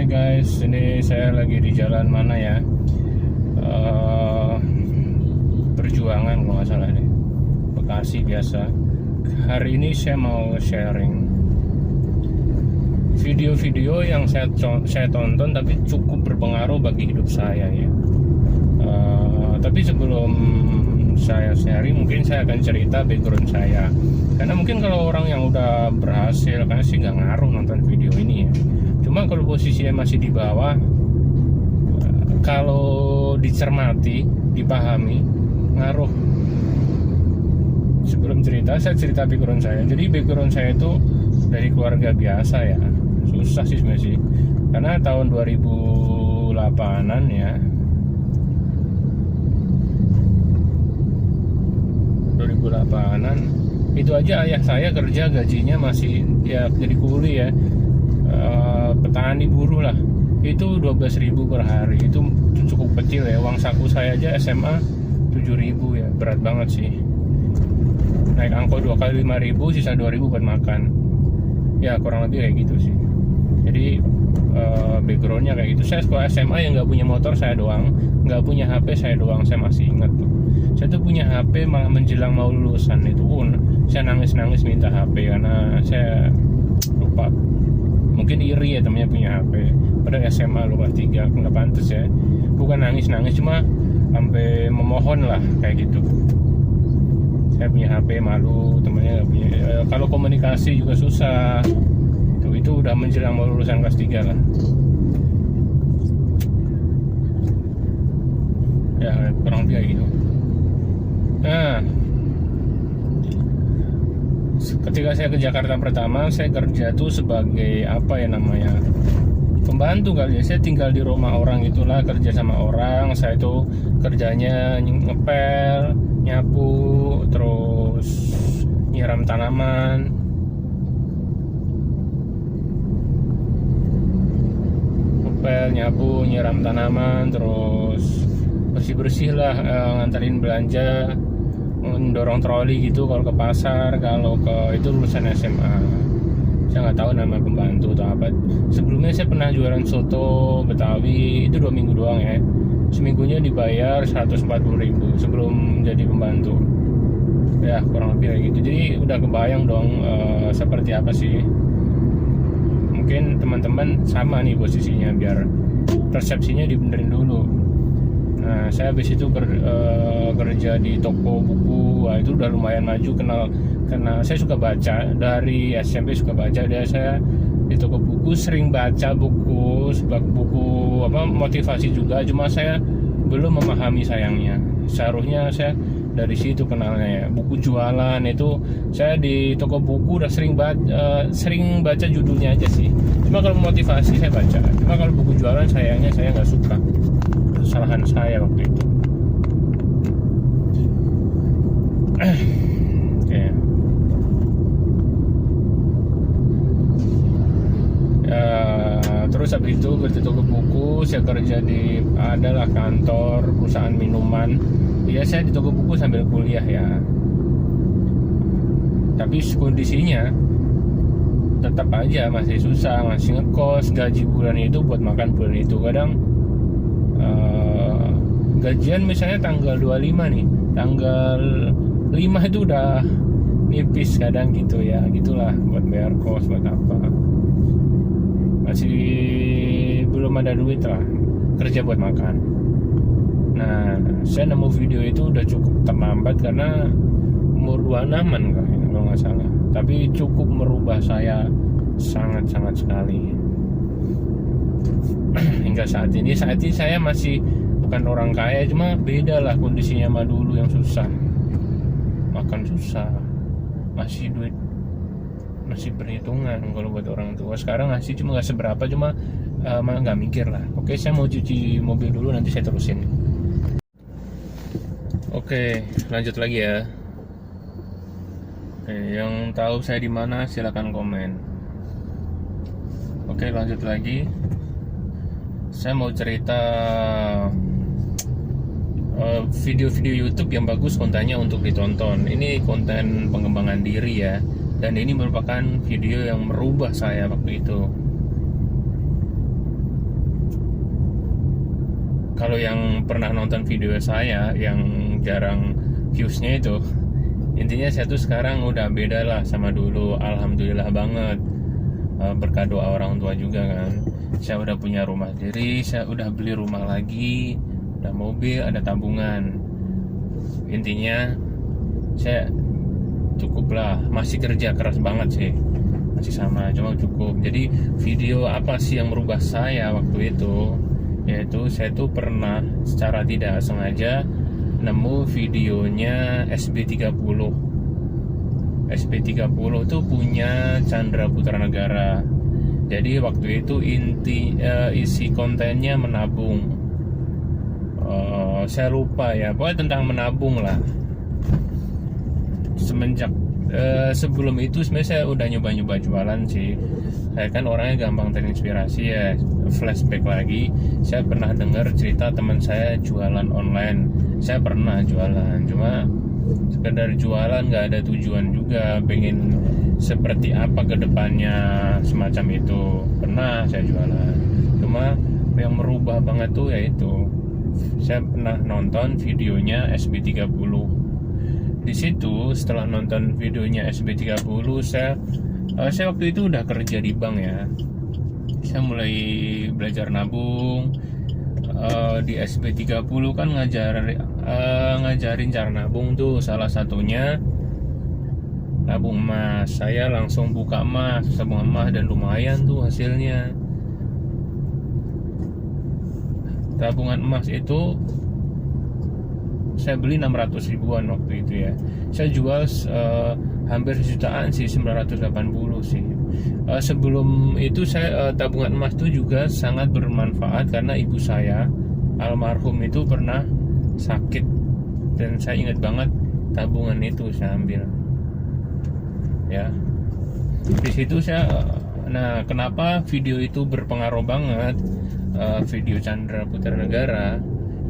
guys, ini saya lagi di jalan mana ya? Perjuangan kalau nggak salah nih, Bekasi biasa. Hari ini saya mau sharing video-video yang saya tonton tapi cukup berpengaruh bagi hidup saya ya. Tapi sebelum saya sharing, mungkin saya akan cerita background saya. Karena mungkin kalau orang yang udah berhasil, karena sih nggak ngaruh nonton video ini ya. Cuma kalau posisinya masih di bawah, kalau dicermati, dipahami, ngaruh. Sebelum cerita, saya cerita background saya. Jadi background saya itu dari keluarga biasa ya. Susah sih sebenarnya sih. Karena tahun 2008-an ya. 2008-an itu aja ayah saya kerja gajinya masih ya jadi kuli ya, petani buruh lah, itu 12.000 per hari. Itu cukup kecil ya. Uang saku saya aja SMA 7.000 ya, berat banget sih. Naik angkot 2 kali 5.000, sisa 2.000 buat makan ya, kurang lebih kayak gitu sih. Jadi backgroundnya kayak gitu. Saya sekolah SMA yang nggak punya motor saya doang, nggak punya HP saya doang. Saya masih ingat tuh, saya tuh punya HP malah menjelang mau lulusan. Itu pun saya nangis-nangis minta HP karena saya lupa, mungkin iri ya temennya punya HP. Padahal SMA lu kelas 3, nggak pantas ya. Bukan nangis-nangis, cuma sampai memohon lah kayak gitu. Saya punya HP, malu, temennya nggak punya. Kalau komunikasi juga susah. Itu udah menjelang mau lulusan kelas 3 lah ya, kurang lebih kayak gitu. Nah, ketika saya ke Jakarta pertama, saya kerja tuh sebagai apa ya namanya, pembantu kali ya. Saya tinggal di rumah orang itulah, kerja sama orang. Saya tuh kerjanya ngepel, nyapu, terus nyiram tanaman, nyapu, nyiram tanaman, terus bersih-bersih lah, nganterin belanja, mendorong troli gitu kalau ke pasar. Kalau ke itu lulusan SMA, saya nggak tahu nama pembantu atau apa. Sebelumnya saya pernah jualan soto Betawi, itu 2 minggu doang ya. Seminggunya dibayar 140.000 sebelum jadi pembantu ya, kurang lebih kayak gitu. Jadi udah kebayang dong seperti apa sih. Mungkin teman-teman sama nih posisinya, biar persepsinya dibenerin dulu. Nah, saya habis itu kerja di toko buku. Wah, itu udah lumayan maju, kenal. Saya suka baca dari SMP, suka baca. Saya di toko buku sering baca buku apa motivasi juga. Cuma saya belum memahami sayangnya. Seharusnya saya dari situ kenalnya ya. Buku jualan itu saya di toko buku udah sering baca judulnya aja sih. Cuma kalau motivasi saya baca. Cuma kalau buku jualan sayangnya saya nggak suka. Kesalahan saya waktu itu. Okay. Ya, terus habis itu kerja toko buku, saya kerja di adalah kantor perusahaan minuman. Ya, saya di toko buku sambil kuliah ya. Tapi kondisinya tetap aja masih susah, masih ngekos. Gaji bulan itu buat makan bulan itu. Kadang gajian misalnya tanggal 25 nih, tanggal 5 itu udah nipis kadang gitu ya. Gitulah, buat bayar kos, buat apa. Masih belum ada duit lah, kerja buat makan. Nah, saya nemu video itu udah cukup terlambat karena umur 26-an kalau nggak salah. Tapi cukup merubah saya sangat-sangat sekali. Hingga saat ini saya masih bukan orang kaya, cuma beda lah kondisinya sama dulu yang susah. Makan susah, masih duit masih perhitungan kalau buat orang tua. Sekarang ngasih cuma nggak seberapa, cuma malah nggak mikir lah. Oke, saya mau cuci mobil dulu, nanti saya terusin. Oke, lanjut lagi ya. Yang tahu saya di mana silakan komen. Oke, lanjut lagi. Saya mau cerita video-video YouTube yang bagus kontennya untuk ditonton. Ini konten pengembangan diri ya. Dan ini merupakan video yang merubah saya waktu itu. kalau yang pernah nonton video saya yang jarang viewsnya itu, intinya saya tuh sekarang udah beda lah sama dulu. Alhamdulillah banget, berkat doa orang tua juga kan. Saya udah punya rumah sendiri, saya udah beli rumah lagi, ada mobil, ada tabungan. Intinya saya cukup lah, masih kerja keras banget sih, masih sama, cuma cukup. Jadi video apa sih yang merubah saya waktu itu, yaitu saya tuh pernah secara tidak sengaja nemu videonya SB30. SB30 tuh punya Chandra Putra Negara. Jadi waktu itu isi kontennya menabung. Saya lupa ya, pokoknya tentang menabung lah. Semenjak sebelum itu sebenarnya saya udah nyoba-nyoba jualan sih. Saya kan orangnya gampang terinspirasi ya. Flashback lagi, saya pernah dengar cerita teman saya jualan online. Saya pernah jualan, cuma sekedar jualan, nggak ada tujuan juga pengen seperti apa ke depannya semacam itu. Pernah saya jualan, cuma yang merubah banget tuh yaitu saya pernah nonton videonya SB30. Di situ setelah nonton videonya SB30, saya waktu itu udah kerja di bank ya. Saya mulai belajar nabung. Di SB30 kan ngajarin cara nabung tuh, salah satunya nabung emas. Saya langsung buka emas, tabung emas, dan lumayan tuh hasilnya. Tabungan emas itu saya beli 600 ribuan waktu itu ya. Saya jual hampir sejutaan sih, 980 sih. Sebelum itu saya tabungan emas itu juga sangat bermanfaat karena ibu saya almarhum itu pernah sakit, dan saya ingat banget tabungan itu saya ambil. Ya. Di situ saya kenapa video itu berpengaruh banget, video Chandra Putra Negara.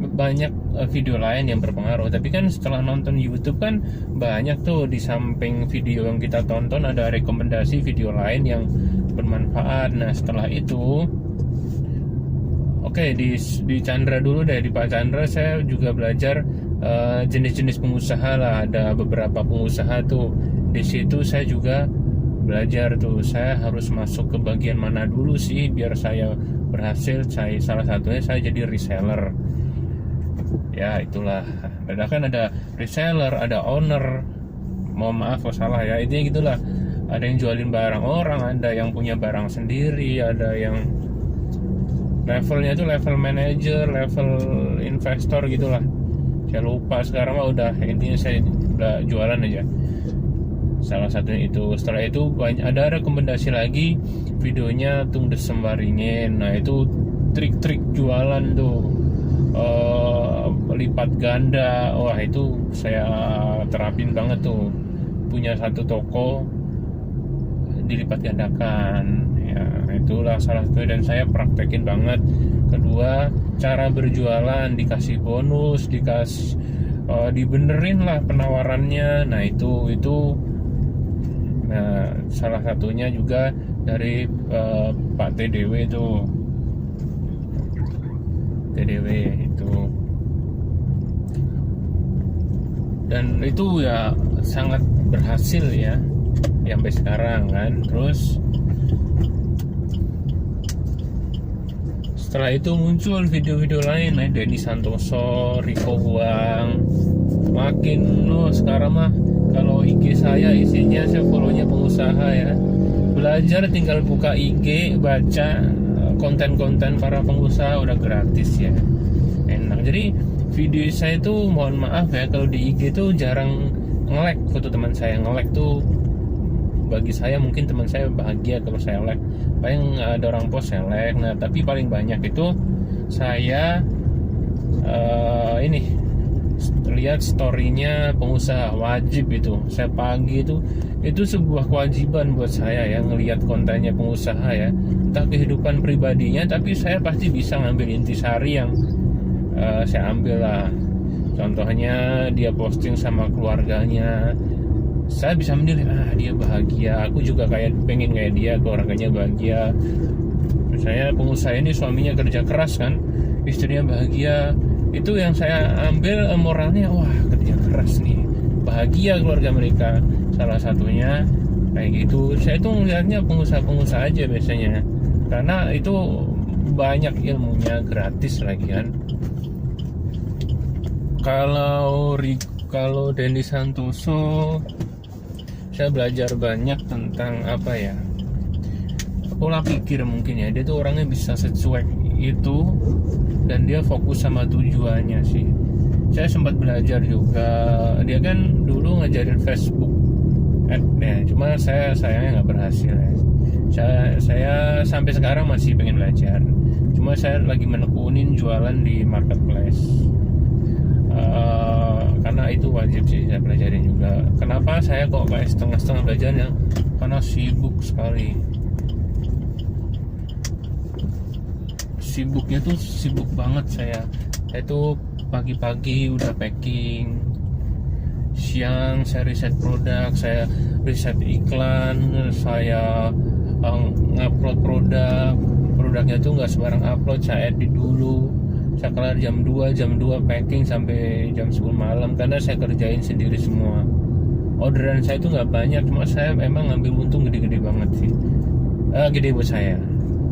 Banyak video lain yang berpengaruh, tapi kan setelah nonton YouTube kan banyak tuh, di samping video yang kita tonton ada rekomendasi video lain yang bermanfaat. Nah setelah itu di Chandra dulu deh, di Pak Chandra saya juga belajar jenis-jenis pengusaha lah. Ada beberapa pengusaha tuh, di situ saya juga belajar tuh saya harus masuk ke bagian mana dulu sih biar saya berhasil. Salah satunya saya jadi reseller. Ya itulah, kan ada reseller, ada owner. Mohon maaf kalau salah ya, intinya gitulah. Ada yang jualin barang orang, ada yang punya barang sendiri, ada yang levelnya itu level manager, level investor gitulah. Saya lupa sekarang mah udah, intinya saya udah jualan aja. Salah satunya itu. Setelah itu ada rekomendasi lagi videonya Tung Desem Waringin. Nah itu trik-trik jualan tuh, lipat ganda. Wah itu saya terapin banget tuh. Punya satu toko dilipat gandakan ya, itulah salah satu, dan saya praktekin banget. Kedua, cara berjualan, dikasih bonus, dibenerin lah penawarannya. Nah itu salah satunya juga dari Pak TDW itu. Dan itu ya sangat berhasil ya sampai sekarang kan. Terus setelah itu muncul video-video lain, Denny Santoso, Rico Huang. Makin sekarang mah kalau IG saya isinya, saya follownya pengusaha ya. Belajar tinggal buka IG, baca konten-konten para pengusaha, udah gratis ya, enak. Jadi video saya tuh mohon maaf ya, kalau di IG tuh jarang nge-like foto teman saya. Nge-like tuh bagi saya, mungkin teman saya bahagia kalau saya like. Paling ada orang post saya like. Nah tapi paling banyak itu saya lihat storynya pengusaha. Wajib itu, saya pagi itu sebuah kewajiban buat saya ya, ngelihat kontennya pengusaha ya, entah kehidupan pribadinya, tapi saya pasti bisa ngambil intisari yang saya ambil lah. Contohnya dia posting sama keluarganya, saya bisa menilai, dia bahagia, aku juga pengen kayak dia, keluarganya bahagia. Misalnya pengusaha ini suaminya kerja keras kan, istrinya bahagia. Itu yang saya ambil moralnya, wah kerja keras nih, bahagia keluarga mereka. Salah satunya kayak gitu. Saya tuh melihatnya pengusaha-pengusaha aja biasanya, karena itu banyak ilmunya, gratis lagi kan. Kalau Denny Santoso, saya belajar banyak tentang apa ya, pola pikir mungkin ya. Dia tuh orangnya bisa sesuai itu dan dia fokus sama tujuannya sih. Saya sempat belajar juga, dia kan dulu ngajarin Facebook Ads ya, cuma saya sayangnya nggak berhasil ya. Saya sampai sekarang masih pengen belajar, cuma saya lagi menekunin jualan di marketplace. Karena itu wajib sih saya pelajarin juga. Kenapa saya kok kayak setengah-setengah belajarnya? Karena sibuk sekali. Sibuknya tuh sibuk banget saya tuh pagi-pagi udah packing, siang saya riset produk, saya riset iklan, saya ngupload produknya tuh nggak sembarang upload, saya edit dulu. Saya kelar jam 2 packing sampai jam 10 malam karena saya kerjain sendiri semua. Orderan saya tuh nggak banyak, cuma saya memang ngambil untung gede-gede banget sih. Gede buat saya,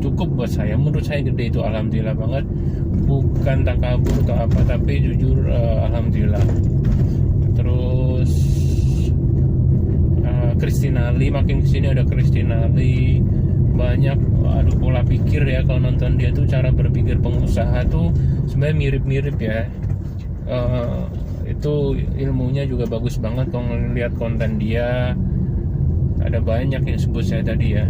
cukup buat saya, menurut saya gede itu, alhamdulillah banget. Bukan takabur atau apa, tapi jujur alhamdulillah. Terus Christina Lee, makin kesini ada Christina Lee, banyak. Aduh, pola pikir ya, kalau nonton dia tuh cara berpikir pengusaha tuh sebenarnya mirip-mirip ya. Itu ilmunya juga bagus banget. Kalau ngeliat konten dia ada banyak yang sebut saya tadi ya,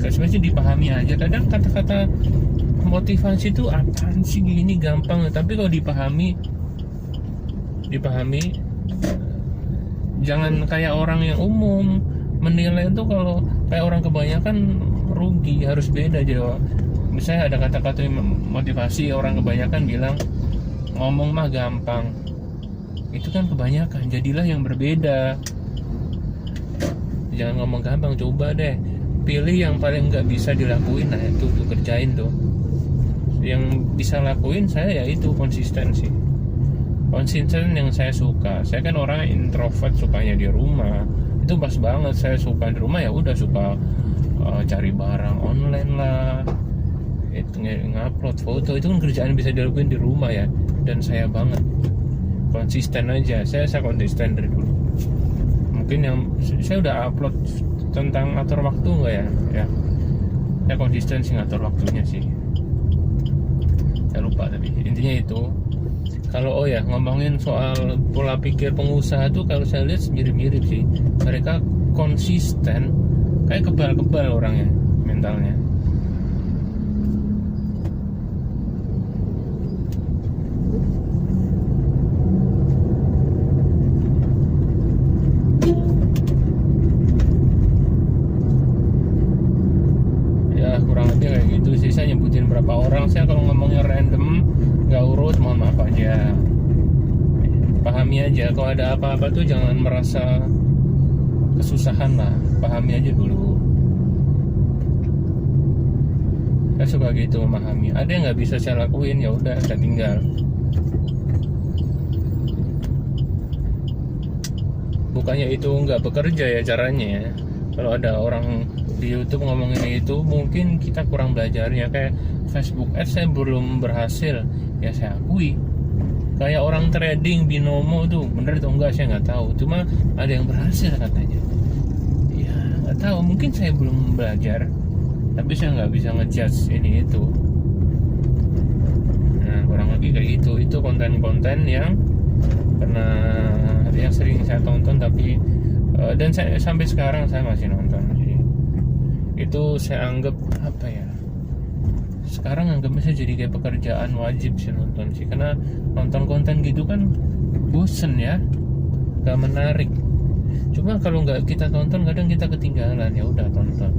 sebenarnya dipahami aja. Kadang kata-kata motivasi itu apaan sih, gini gampang, tapi kalau dipahami, jangan kayak orang yang umum menilai itu. Kalau kayak orang kebanyakan rugi, harus beda aja. Misalnya ada kata-kata motivasi, orang kebanyakan bilang ngomong mah gampang, itu kan kebanyakan. Jadilah yang berbeda, jangan ngomong gampang, coba deh pilih yang paling nggak bisa dilakuin. Nah itu tuh kerjain tuh. Yang bisa lakuin saya ya itu konsisten yang saya suka. Saya kan orang introvert, sukanya di rumah. Itu pas banget, saya suka di rumah, ya udah suka cari barang online lah, ngupload foto, itu kan kerjaan bisa dilakuin di rumah ya. Dan saya banget konsisten aja, saya konsisten dari dulu. Mungkin yang saya udah upload tentang atur waktu nggak ya, saya konsisten sih ngatur waktunya sih. Saya lupa tapi intinya itu. Kalau ngomongin soal pola pikir pengusaha tuh, kalau saya lihat mirip-mirip sih. Mereka konsisten, kayak kebal-kebal orangnya, mentalnya. Ya kurang lebih kayak gitu sih. Saya nyebutin berapa orang, saya kalau ngomongnya random nggak urut, mohon maaf aja. Pahami aja, kalau ada apa-apa tuh jangan merasa kesusahan lah, pahami aja dulu. Saya suka gitu memahami. Ada yang nggak bisa saya lakuin, ya udah saya tinggal. Bukannya itu nggak bekerja ya caranya ya. Kalau ada orang di YouTube ngomongin itu, mungkin kita kurang belajarnya. Kayak Facebook Ads saya belum berhasil, ya saya akui. Kayak orang trading binomo tuh bener atau enggak saya nggak tahu, cuma ada yang berhasil katanya. Ya nggak tahu, mungkin saya belum belajar, tapi saya nggak bisa ngejudge ini itu. Nah kurang lebih kayak gitu. Itu konten-konten yang sering saya tonton, tapi dan saya sampai sekarang saya masih nonton sih. Itu saya anggap apa ya, sekarang anggapnya saya jadi kayak pekerjaan wajib sih nonton sih, karena nonton konten gitu kan bosen ya, gak menarik. Cuma kalau nggak kita tonton kadang kita ketinggalan, ya udah tonton.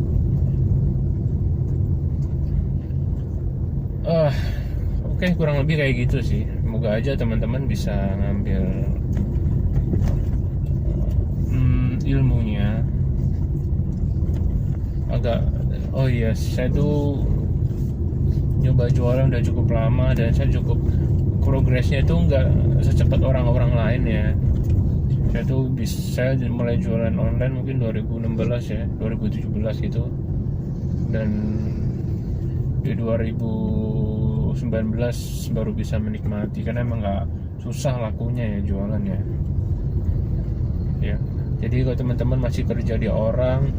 Oke, kurang lebih kayak gitu sih. Semoga aja teman-teman bisa ngambil ilmunya. Agak saya tuh nyoba jualan udah cukup lama, dan saya cukup progresnya itu nggak secepat orang-orang lain ya. Saya mulai jualan online mungkin 2016 ya, 2017 gitu, dan di 2019 baru bisa menikmati, karena emang nggak susah lakunya ya jualan ya. Jadi kalau teman-teman masih kerja di orang,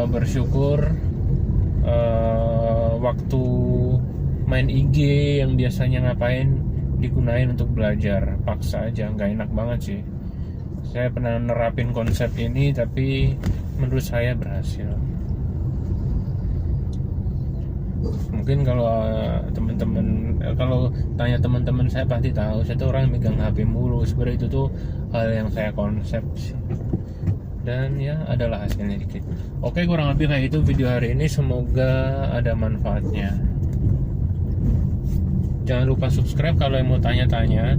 bersyukur waktu main IG yang biasanya ngapain digunain untuk belajar. Paksa aja, nggak enak banget sih. Saya pernah nerapin konsep ini, tapi menurut saya berhasil. Mungkin kalau teman-teman, kalau tanya teman-teman saya pasti tahu saya tuh orang megang HP mulu. Sebenarnya itu tuh hal yang saya konsep sih. Dan ya adalah hasilnya dikit. Oke, kurang lebih kayak itu video hari ini. Semoga ada manfaatnya. Jangan lupa subscribe kalau yang mau tanya-tanya,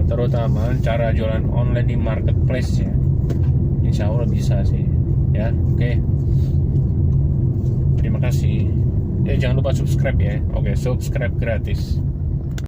terutama cara jualan online di marketplace ya. Insya Allah bisa sih ya. Oke, terima kasih. Jangan lupa subscribe ya. Oke, subscribe gratis.